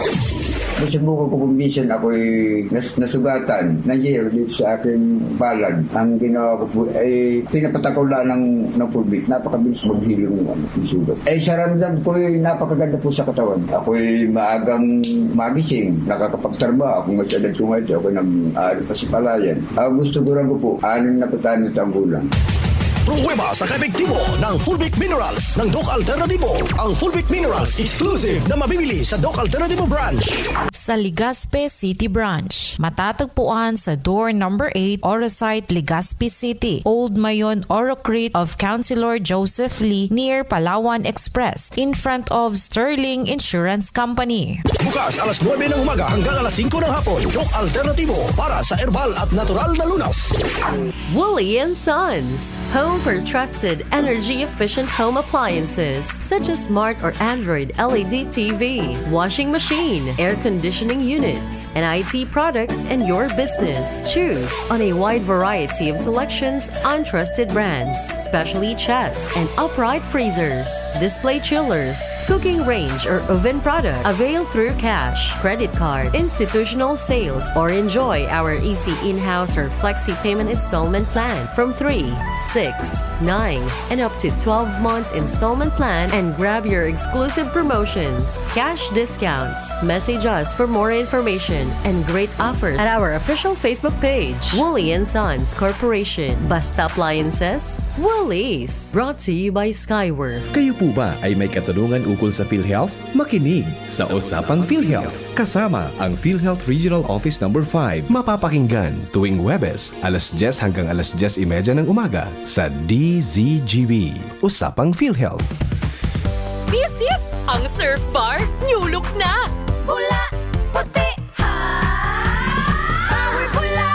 Nasubukan ko kung minsan ako'y nasugatan, nangyayari dito sa aking balag. Ang ginawa ko po ay pinapatakaw lang ng pulbit. Napakabilis maghilong ng sugat. Sa ramdam ko ay napakaganda po sa katawan. Ako'y maagang magising, nakakapagtarba. Kung mas edad ko ngayon, ako'y nag-aaral pa si Palayan. Gusto ko po, 6 na patahan ng gulang. Pruweba sa kaepektibo ng Fulvic Minerals ng Doc Alternativo. Ang Fulvic Minerals exclusive na mabibili sa Doc Alternativo branch. Sa Legazpi City Branch, matatagpuan sa door number 8, Orosite, Legazpi City, Old Mayon Orocrete of Councilor Joseph Lee near Palawan Express in front of Sterling Insurance Company. Bukas alas 9 ng umaga hanggang alas 5 ng hapon. Doc Alternativo para sa herbal at natural na lunas. Wooly and Sons, home for trusted energy-efficient home appliances such as smart or Android LED TV, washing machine, air conditioning units, and IT products in your business. Choose on a wide variety of selections on trusted brands, especially chests and upright freezers, display chillers, cooking range or oven product. Avail through cash, credit card, institutional sales, or enjoy our easy in-house or flexi payment installment plan from 3, 6, 9, and up to 12 months installment plan, and grab your exclusive promotions, cash discounts. Message us for more information and great offers at our official Facebook page, Wooly and Sons Corporation. Basta Appliances, Woolies. Brought to you by Skyworth. Kayo po ba ay may katanungan ukol sa PhilHealth? Makinig sa Usapang PhilHealth. Kasama ang PhilHealth Regional Office No. 5. Mapapakinggan tuwing Huwebes, alas 10 hanggang alas 10:30 ng umaga sa DZGB. Usapang PhilHealth. This is ang Surf Bar New Look na! Bula, puti, ha! Power bula,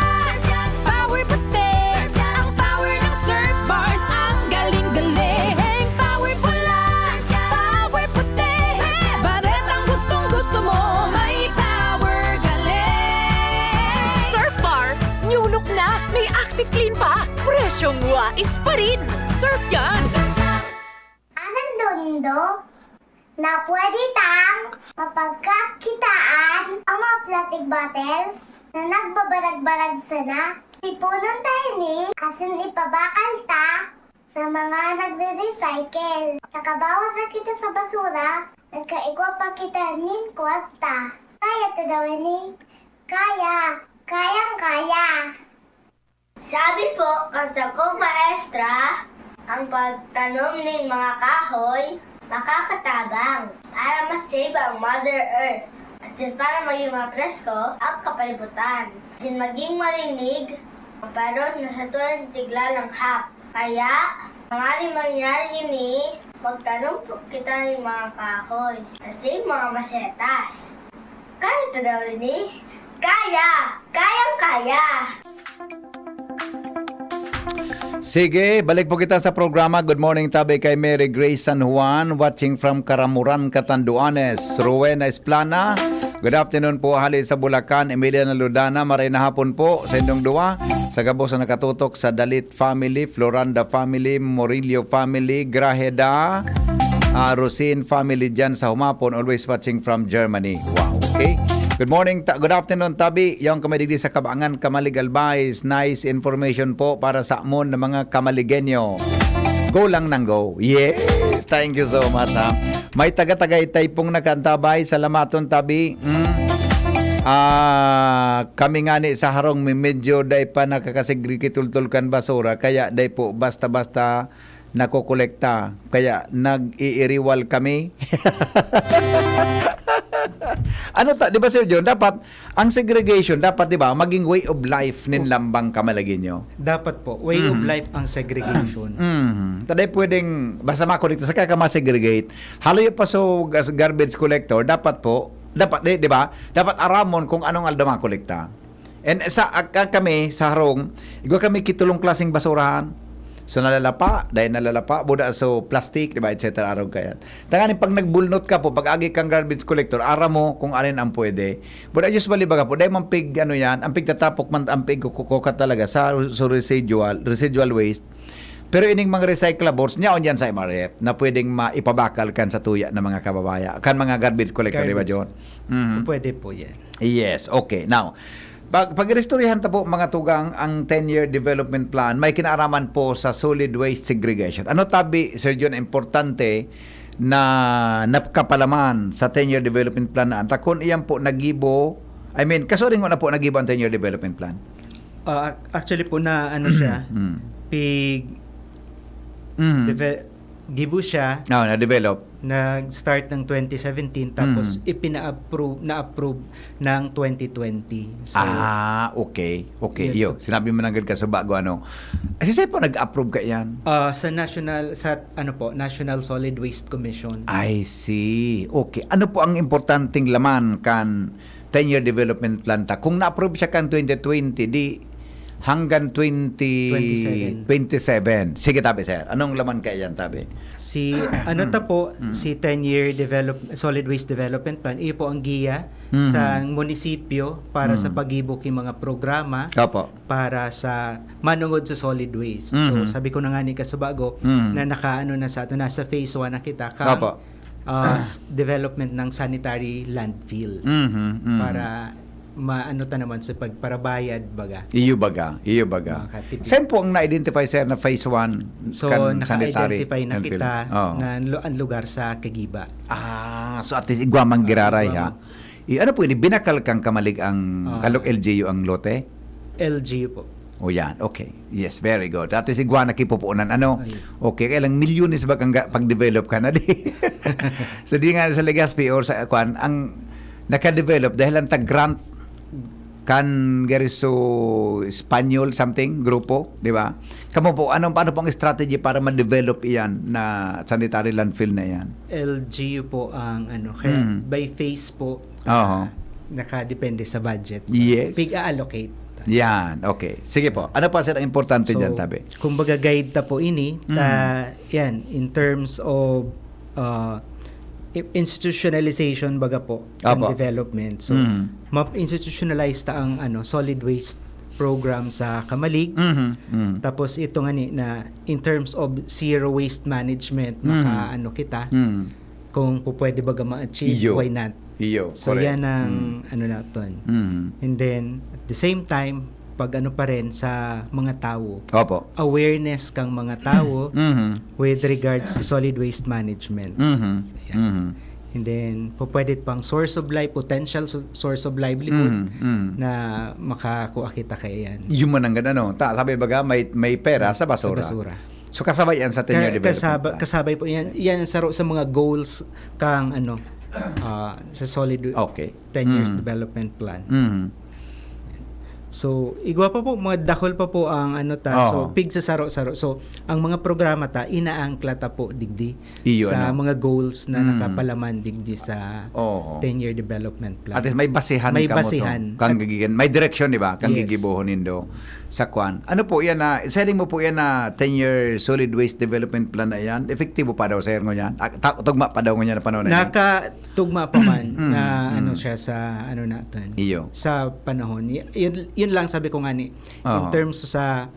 power puti. Ang power ng surf bars, ang galing-galing. Power bula, power puti. Baret ang gustong-gusto mo, may power galing. Surf Bar New Look na! May Active Clean pa! Presyong wais pa rin! Surf yan! Anong dundo na pwede tang mapagkakitaan ang mga plastic bottles na nagbabarag-barag sana. Ipunon tayo ni asin ipabakal ta sa mga nagre-recycle. Nakabawas na kita sa basura, nagkaigwa pa kita nin kwasta. Kaya ta daw ni? Kaya, kayang-kaya. Sabi po, kasi kong maestra, ang pagtanom ng mga kahoy, makakatabang para masave ang Mother Earth. Asin para maging mapresko ang kapalibutan. Asin maging marinig, maparos na sa tuwan tigla ng hap. Kaya, mangali mangyari ini, magtanong po kita ng mga kahoy. Asin mga masetas. Kaya ito daw ini? Kaya! Kayang-kaya! Sige, balik po kita sa programa. Good morning, tabi kay Mary Grace San Juan, watching from Karamuran, Catanduanes. Rowena Esplana, good afternoon po. Hali sa Bulacan, Emiliana Ludana, maray na hapon po sa inyong duwa. Sa gabos na nakatutok sa Dalit family, Floranda family, Morillo family, Grajeda, Rosin family dyan sa Humapon, always watching from Germany. Wow, okay. Good morning, good afternoon, Tabi. Yung kamaligdi sa Kabangan, Kamalig Albais. Nice information po para sa amon ng mga Kamaligenyo. Go lang nang go. Yes, thank you so much, ha. May taga-Tagaytay pong nakantabay. Salamaton, Tabi. Kami nga ni sa harong medyo day pa nakakasigrikitultulkan basura kaya day po basta-basta nakokolekta kaya nag-iiriwal kami. Ano ta, di ba Sir John, dapat ang segregation dapat di ba maging way of life nin lambang kamalagin nyo. Dapat po, way of life ang segregation. Taday pwedeng basta makolekta sa kaka ma-segregate. Haloy pa so garbage collector dapat di ba? Dapat aramon kung anong aldo makolekta. And sa kami sa harong, igwa kami kitulong klaseng basurahan. So nalalapa, dahil nalalapa, buda so plastic, di ba, etc. Araw kaya. Tanganin pag nagbulnot ka po, pag agi kang garbage collector, ara mo kung alin ang pwede. Buda usually baga po, dahil mampig ano yan, ampig tatapok man ampig kukuka talaga sa residual waste. Pero ining mga recyclables, nyaon yan sa MRF na pwedeng maipabakal kan sa tuya ng mga kababaya. Kan mga garbage collector, di ba, John? Pwede po yan. Yes, okay. Now, pag-restoryahan ta po mga tugang ang 10-year development plan, may kinaaraman po sa solid waste segregation. Ano tabi, Sir John, importante na napkapalaman sa 10-year development plan na kung iyan po nagibo, kasuring mo na po nagibo ang 10-year development plan? Actually po na ano siya, gibo siya. Na-develop. Nag-start ng 2017 tapos na-approve ng 2020. So, okay. Okay. Yo, sinabi mo nang ka sa bago ano. Kasi sa'yo po nag-approve ka yan? Sa National Solid Waste Commission. I see. Okay. Ano po ang importanteng laman kan 10-year development plan ta? Kung na-approve siya kan 2020, di hanggang 2027. Sige tabi, sir. Anong laman kaya yan tabi? Si 10-year solid waste development plan, iyo po ang giya sa munisipyo para sa pag-ibok yung mga programa para sa manungod sa solid waste. So sabi ko na nga ni Kasabago na nasa phase 1 na kita development ng sanitary landfill para naman sa pagparabayad baga. Iyo baga. Saan po ang na-identify, sir, na phase 1? So, naka-identify na kita na ang lugar sa Kagiba. So at least igwamang giraray ha. Ano po, binakal kang kamalig ang kalok LGU ang lote? LGU po. O yan, okay. Yes, very good. At least igwa na kipupunan. Okay, kailang milyones ba kang pag-develop ka na di? So di nga sa Legazpi or sa Kwan, ang naka-develop dahil ang tag-grant kan gariso Espanyol something grupo, di ba? Kamo po paano pong strategy para ma-develop iyan na sanitary landfill na yan? LGU po ang by phase po. Nakadepende sa budget. Yes. Pig-allocate. Yan, okay. Sige po. Ano pa sir ang importante diyan tabi? Kumbaga guide ta po ini yan in terms of institutionalization baga po ng development. So ma-institutionalize ta ang solid waste program sa Kamalig. Tapos ito nga na in terms of zero waste management kita kung pwede baga ma-achieve, why not? So correct. Yan ang naton. And then at the same time pag pa rin sa mga tao. Awareness kang mga tao with regards to solid waste management. So, and then pwede pang potential source of livelihood na makakuha kita kaya yan. Yung manang sabi baga may pera sa basura. So kasabay yan sa 10-year development plan. Kasabay po yan sa mga goals kang sa solid 10 years development plan. So, igwa pa po, mga dakol pa po ang So, pig sa saro-saro. So, ang mga programa inaangkla ta po digdi sa mga goals na nakapalaman digdi sa 10-year development plan. At least may basihan may direction, di ba? Kang gigibohon nindo sa kwan. Ano po yan setting mo po yan na 10-year solid waste development plan na yan? Epektibo pa daw sir ngon yan? Tugma pa daw ngon yan na panahon na yan? Nakatugma pa man na siya sa natin. Sa panahon. Yun lang sabi ko nga in terms sa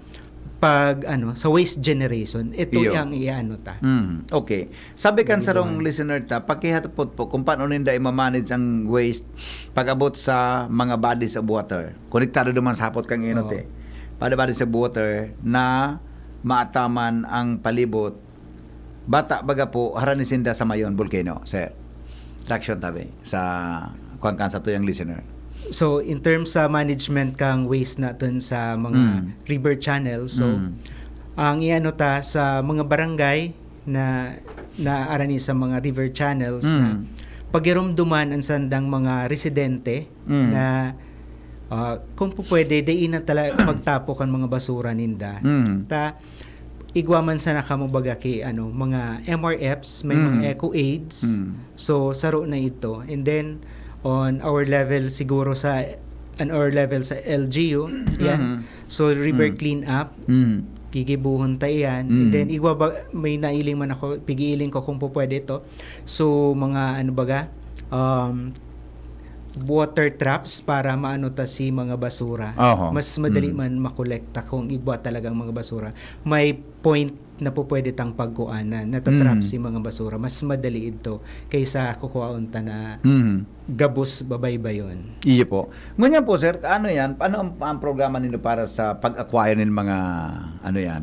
sa waste generation, ito yung ta. Okay. Sabi kan sarong listener pakihatapot po kung paano ninda i-manage ang waste pag-abot sa mga bodies of water. Konektado naman sa hapot kang bodies of water na maataman ang palibot. Bata baga po haranisinda sa mayon volcano, sir. Traction tabi sa kuan kan sa tuyang listener. So in terms sa management kang waste natin sa mga river channel, so ang iano ta sa mga barangay na naarani sa mga river channels na pagirumduman ang sandang mga residente na kung po pwede na talaga magtapok ang mga basura ninda. Ta igwaman sana kamo baga ki mga MRFs, may mga eco aids. So saro na ito. And then on our level siguro sa LGU, yan. So river clean up. Gigibuhon tayo yan. And then may nailing man ako, pigiiling ko kung po pwede ito. So mga water traps para maano ta si mga basura. Mas madali man makolekta kung iba talagang mga basura. May point na po pwede tang pagkuanan, natatrap si mga basura. Mas madali ito kaysa kukuhaon ta na gabos babaybayon. Iyo po. Ngunyan po sir, ano yan? Ano ang programa ninyo para sa pag-acquire ng mga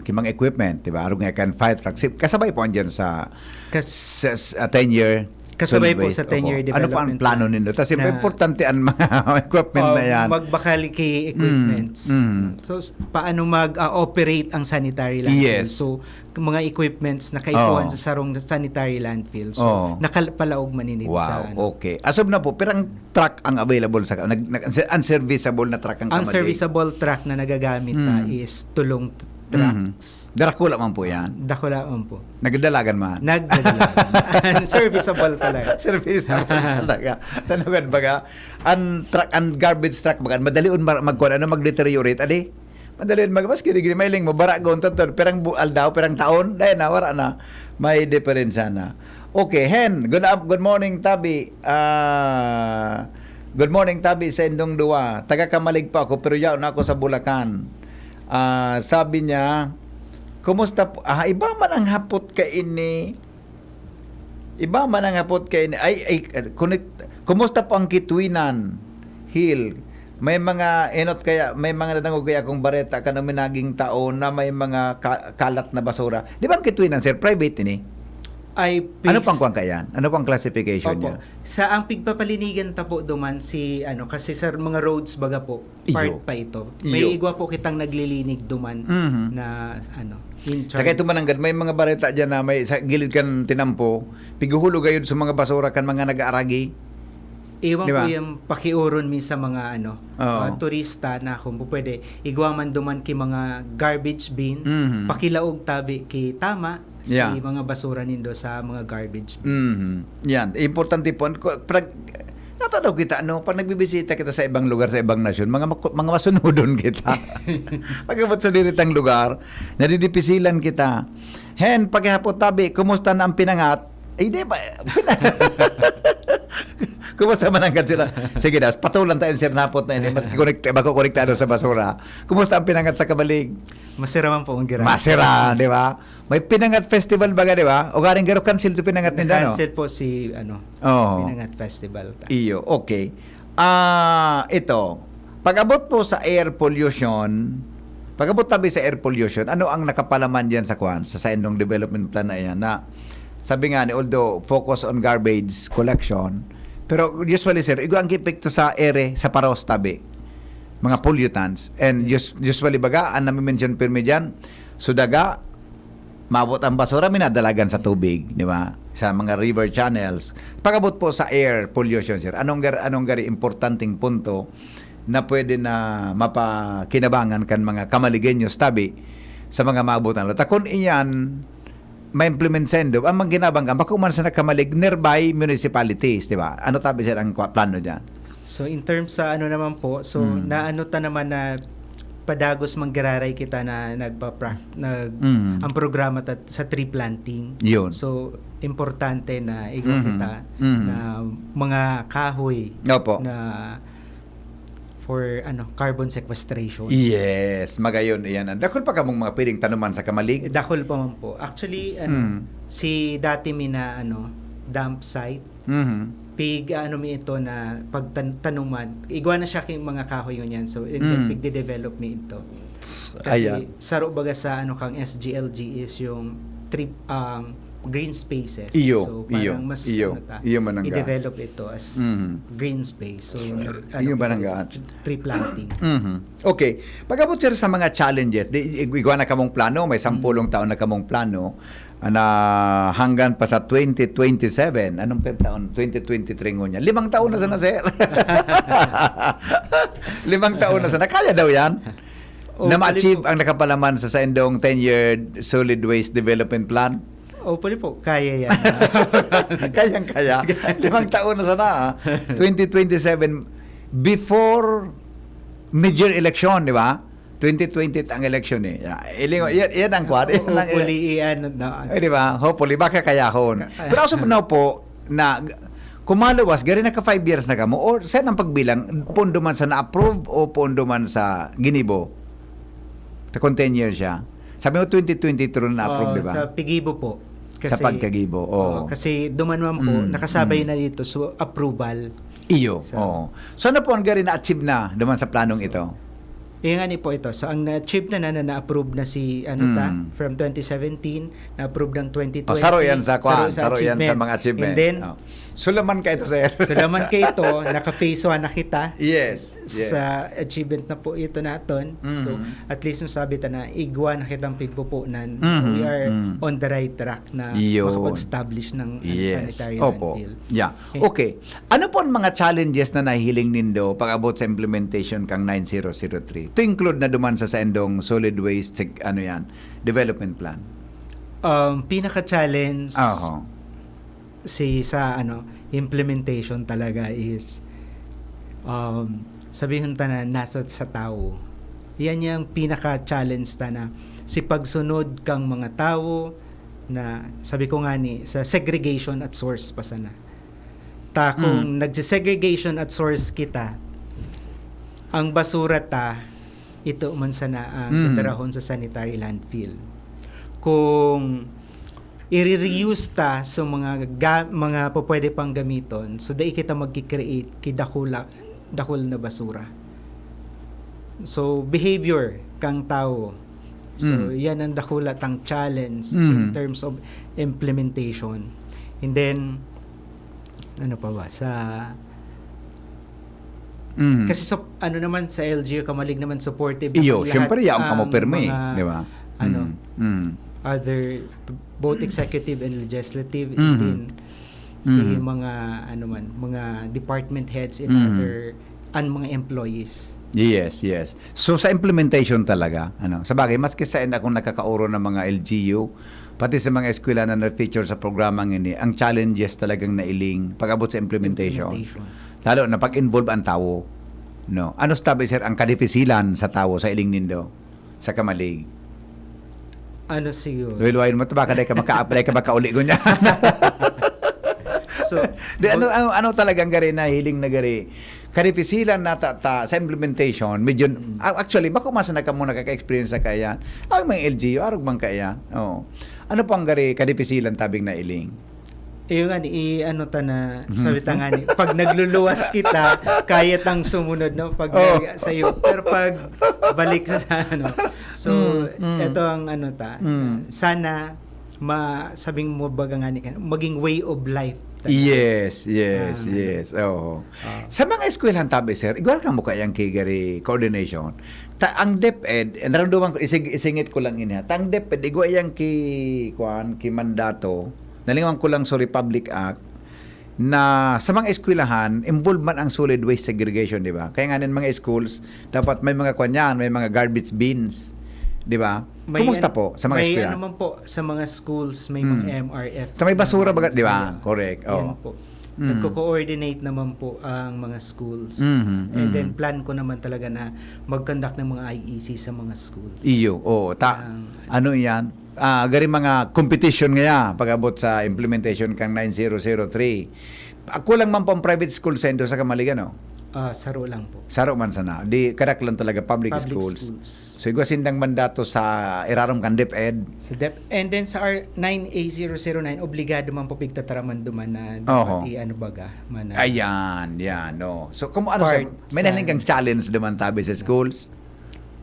kimang equipment, di ba? Arog nga kan fire truck. Kasabay po andyan sa 10-year kasabay po sa 10-year development. Ano po ang plano ninyo? Kasi importante ang mga equipment na yan. Magbakali kay equipments. So, paano mag-operate ang sanitary landfill? Yes. So, mga equipments na kaikuan sa sarong sanitary landfill. So, nakapalaog maninid sa okay. Asob na po, pirang truck ang available sa unserviceable na truck ang Ang serviceable truck na nagagamit is tulong trucks. Darakula man po yan. Dakula man po. Nagdalagan man. Nagdalagan. Serviceable talaga. Serviceable talaga. Tanugan baga, ang garbage truck baga, madaliun mag-deteriorate, adi? Madaliun mas kini mailing mo, bara gon tatod, perang aldaw, perang taon, dahil na, wala na. May diferensya na. Okay, Hen, good morning, Tabi. Good morning, Tabi, sa Indong Dua. Taga Kamalig pa ako, pero yaw na ako sa Bulacan. Sabi niya, kumusta po? Iba man ang hapot ka ini. Kumusta po ang Kitwinan Hill? May mga may mga nanangog kaya akong bareta kanang minaging taon na may mga kalat na basura. Di ba ang Kitwinan, sir? Private ini? Ano pang kuwang kayan? Ano pang classification niya? Sa ang pigpapalinigan ta po duman kasi sa mga roads baga po part pa ito. May igwa po kitang naglilinig duman na in charge. Kaya tumananggad may mga bareta diyan na may sa gilid kan tinampo, piguhulog gayud sa mga basura kan mga nag-aaragi. Iwan diba? Po yung pakiuron mi sa mga turista na kung po pwede igwaman duman ki mga garbage bin, pakilaog tabi ki tama si mga basura nindo sa mga garbage bin. Yan, importante po natanaw kita pag nagbibisita kita sa ibang lugar, sa ibang nasyon, mga masunodon kita. Pagkabot sa diritang lugar, nadidipisilan kita. Hen, paghapon tabi, kumusta na ang pinangat? Hindi ba? Kumusta man ang sila? Sige na, patulan tayo sir napot na ini. Mas konektado sa basura. Kumusta ang pinangat sa Kamalig? Masira man po ang gira. Masira, di ba? May pinangat festival baga, di ba? O garing garo cancel to pinangat nila, no? Cancel po si pinangat festival. Iyo, okay. Ito, pag-abot po sa air pollution, pag-abot tabi sa air pollution, ano ang nakapalaman diyan sa sa Indong Development Plan na yan na sabi nga ni, although focus on garbage collection, pero usually sir, ang epekto sa ere, sa paros tabi, mga pollutants. And usually baga, ang nami-mention pirmi dyan, sudaga, mabot ang basura, minadalagan sa tubig, di ba? Sa mga river channels. Pag-abot po sa air pollution, sir, anong gari importanteng punto na pwede na mapakinabangan kan mga Kamaligenyos tabi sa mga maabutan? Takon iyan, ma-implement sendo, ang mangginabanggan, baka umano sa Kamalig, nearby municipalities, di ba? Ano tabi sir ang plano dyan? So, in terms sa naman po, so, naano ta naman na padagos manggararay kita na ang programa sa tree planting. Yun. So, importante na igwa kita na mga kahoy na for carbon sequestration. Yes, magayon iyan. Dakol pa kamong mga pwedeng tanuman sa Kamalig? Dakol pa man po. Actually, si dati mi na dump site. Mi ito na pagtanuman. Igwa na siya king mga kahoy yun yan. So, pigde-develop mi ito. Kasi saro baga sa kang SGLG is yung green spaces. Iyo, so parang mas iyo manangga. i-develop ito as green space. So Iyo manangga. Tree planting. Okay. Pag-abot sir sa mga challenges, igwa na kamong plano, may 10 taon na kamong plano na hanggang pa sa 2027. Anong taon? 2023 ngunya. 5 taon na sana, sir. 5 taon na sana. Kaya daw yan? Na ma-achieve ang nakapalaman sa Saindong 10-year Solid Waste Development Plan? Hopefully po, kaya yan. Kayang-kaya. 5 taon na sana. 2027, before major election, di ba? 2020 ang election eh. Yan ang quad. Hopefully, di ba? Hopefully, baka kayahon. Pero also now po, na kumaluwas, gari na ka 5 years na kamo, or saan ang pagbilang, pondo man sa na-approve o pondo man sa ginibo? Kung 10 years siya. Sabi mo 2023 na-approve, di ba? Sa Pigibo po. Sa pagkagibo, kasi duman po, nakasabay na dito, so approval. Iyo, So ano po ang gari na-achieve na duman sa planong ito? Nga ni po ito. So, ang na-achieve na-approve na si, from 2017, na-approve ng 2020. Saro yan sa mga achievement. And then, sulaman ka ito, sir. sulaman ka ito, naka-phase 1 na kita. Yes. Sa achievement na po ito natin. So, at least sabi ta na, igwa na kitang pigpupunan. We are on the right track na makapag-establish ng sanitary landfill. Yeah. Okay. Ano po ang mga challenges na nahihiling nindo pag-abot sa implementation kang 9003? To include na duman sa Saindong Solid Waste Development Plan. Pinaka-challenge sa implementation talaga is sabihin ta na nasa sa tao. Yan yung pinaka-challenge ta na si pagsunod kang mga tao na sabi ko nga ni sa segregation at source pa sana. Kung nagse-segregation at source kita, ang basura ta ito man sana ang itarahon sa sanitary landfill. Kung i-reuse ta sa mga pwede pang gamiton, so dahil kita mag-create dakul na basura. So behavior kang tao. So yan ang dakula tang challenge in terms of implementation. And then ano pa ba sa kasi naman sa LGU kamalig naman supportive. Iyo, syempre yaong kamo perme, di ba? Other both executive and legislative and then mga department heads and other mga employees. Yes. So sa implementation talaga, sa bagay maski sa akong nakakauro ng mga LGU, pati sa mga eskwela na na-feature sa programang ini, ang challenges talagang nailing pag-abot sa implementation. Lalo na pag-involve ang tao. No. Ano sabi sir ang kadipisilan sa tao sa iling nindo sa Kamalig? Ano siguro? Luwayin mo baka ka maka-apply ka baka uli ko niya. So, ano talagang gari na hiling na gari? Kadipisilan na sa implementation, medyo actually bako mas na ka mo nakaka-experience sa kaya. Ang mga LGU arog man kaya. Ano po ang gari kadipisilan tabing na iling? Sabi ta nga ni, pag nagluluwas kita, kaya tang sumunod, no? Pag sa'yo. Pero pag balik sa so, ito ang sana, sabing mo baga nga ni, maging way of life. Yes. Sa mga eskwelahan tabi, sir, igual ka mo kayang kigari coordination. Ang DepEd, naramdaman ko, isingit ko lang ini, ang DepEd, igual yang ki mandato, nalingan ko lang sa Republic Act na sa mga eskwelahan, involvement ang solid waste segregation, di ba? Kaya nga mga schools, dapat may mga may mga garbage bins, di ba? Kumusta po sa mga eskwelahan? May naman po sa mga schools, may mga MRF. Sa may basura ba, di ba? Correct. Yan po. Nagko-coordinate naman po ang mga schools. And then plan ko naman talaga na mag-conduct ng mga IEC sa mga schools. Iyo. Ano yan? Gari mga competition nga pag-abot sa implementation kang 9003. Ako lang man po ang private school center sa Kamaligan, no? Saro lang po. Saro man sana. Di kadak lang talaga public schools. So igwa sindang mandato sa irarong kan DepEd. And then sa R9A009 obligado man po pigtataraman duman na dapat Ayan, no. So kung ano may naling kang challenge duman tabi sa schools?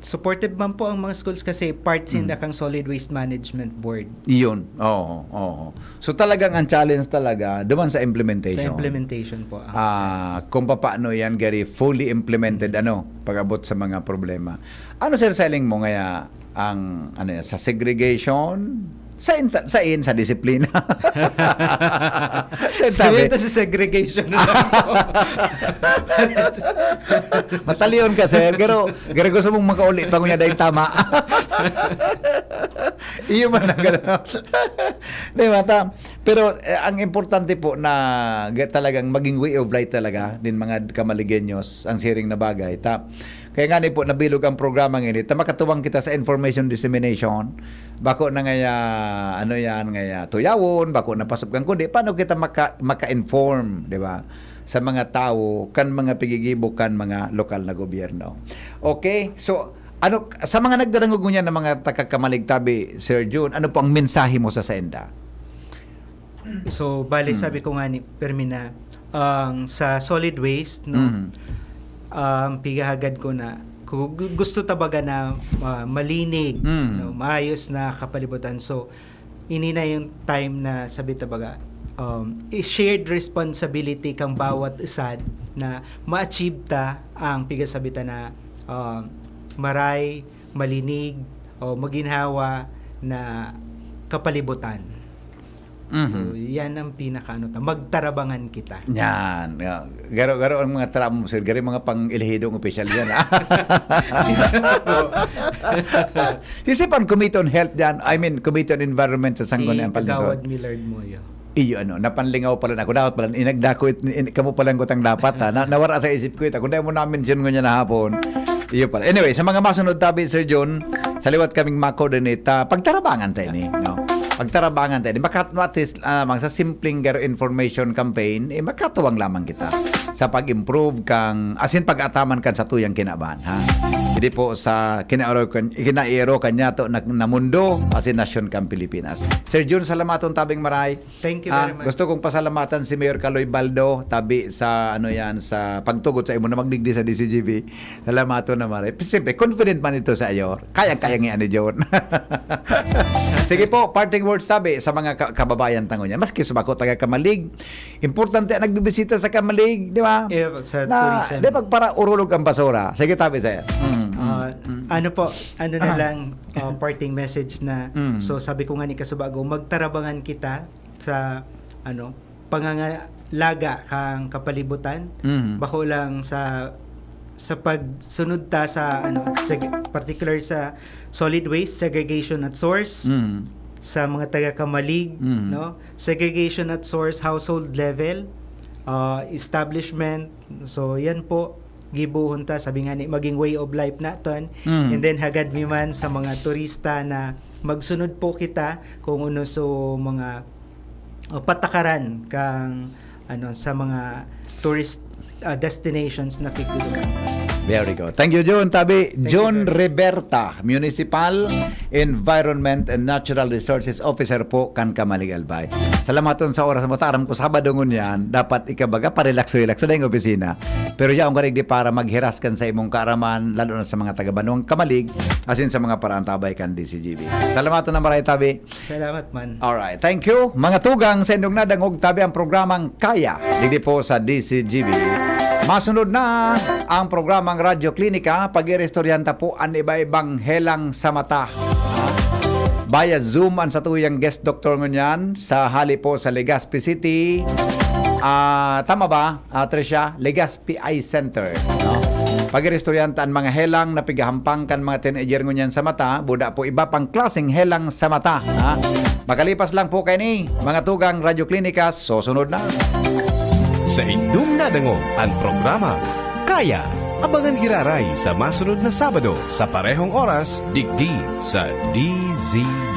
supportive man po ang mga schools kasi part sila kang Solid Waste Management Board. Iyon. Oo, oo. So talagang ang challenge talaga duman sa implementation. Sa implementation po. Kung paano yan gari fully implemented pag-abot sa mga problema. Ano sir selling mo ngaya ang sa segregation sa disiplina. Sa segregation na lang po. Matalion ka sir, pero gusto mong makauli pa kunya dahil tama. Iyo man na gano'n. Diba, pero ang importante po na talagang maging way of life talaga din mga Camaligeños ang sharing na bagay. Kaya nga po nabilog ang programa ngayon. Makatuwang kita sa information dissemination. Bako na ngaya tuyawon, bako na pasok kang kundi. Paano kita maka-inform, di ba? Sa mga tao, kan mga pigigibok, kan mga lokal na gobyerno. Okay? So, sa mga nagdarangog niya ng mga takakamaligtabi, Sir June, ano po ang mensahe mo sa Senda? So, bali sabi ko nga ni Permina, sa solid waste, pigahagad ko na kung gusto tabaga na malinig, maayos na kapalibutan. So, ini na yung time na sabi tabaga, shared responsibility kang bawat isa na ma-achieve ta ang pigasabita na maray, malinig, o maginhawa na kapalibutan. So, yan ang magtarabangan kita. Yan. Garo ang mga tramo, sir. Garo mga pang-ilhidong opisyal yan. Isipan, Committee on Health yan. Committee on Environment sa Sangguniang Palisod. Kagawad Millard Moyo. Iyo, napanlingaw pala na ako. Dapat pala, inagdako, kamo pala ang dapat, ha. Nawara sa isip ko ito. Kung dahil mo na-mention ko niya na hapon. Iyo pala. Anyway, sa mga masunod tabi, Sir John, sa liwat kaming ma-coordinate, pagtarabangan tayo ni, pagtarabangan tayo. Sa simpleng information campaign, makatuwang lamang kita sa pag-improve kang, asin pag-ataman kan sa tuyang kinabahan. Ha? Hindi po sa kinairo kanya to na mundo, asin nasyon kang Pilipinas. Sir Jun, salamaton tabing maray. Thank you very much. Gusto kong pasalamatan si Mayor Caloy Baldo, tabi sa sa pagtugot sa imo na magdigdi sa DCGB. Salamaton na maray. Siyempre, confident man ito sa iyo. Kaya-kaya nga ni John. Sige po, parting words tabi sa mga kababayan tango niya. Maski subako taga Kamalig. Importante ang nagbibisita sa Kamalig, di ba? Sa tourism. Di ba para urulog ang basura? Sige tabi sir. Na lang parting message na so sabi ko nga ni Kasubago, magtarabangan kita sa pangangalaga kang kapalibutan. Bako lang sa pagsunod ta sa particular sa solid waste segregation at source, sa mga taga Kamalig, segregation at source household level, establishment. So yan po gibuhon ta, sabi nga ni maging way of life naton. And then hagad mi man sa mga turista na magsunod po kita kung ano so mga patakaran kang sa mga tourist destinations na pigtulungan. Very good. Thank you, John. Tabi, John Reberta, Municipal Environment and Natural Resources Officer po kan Kamalig Albay. Salamaton sa oras mo. Taram ko Sabado ngun yan, dapat ikabaga pa-relax-relax sa dahing opisina. Pero yaong karigdi para maghiraskan sa imong kaaraman, lalo na sa mga taga-Banong Kamalig, asin sa mga paraan tabay kan DCGB. Salamaton na maray, Tabi. Salamat man. Alright, thank you. Mga tugang sa indong nadangog, Tabi, ang programang Kaya. Digdi po sa DCGB. Masunod na ang programang Radyo Klinika. Pag-irestoryanta po ang iba-ibang helang sa mata. Via Zoom ang sa tuyang guest doctor ngunyan sa hali po sa Legazpi City. Tama ba, Tricia? Legazpi Eye Center. Pag-irestoryanta ang mga helang na pigahampang kan mga teenager ngunyan sa mata. Buda po iba pang klaseng helang sa mata. Makalipas lang po kayo ni mga tugang Radyo Klinika. So, sunod na. Sa inyong nadangog ang programa Kaya, abangan giraray sa masunod na Sabado sa parehong oras digdi sa DZG.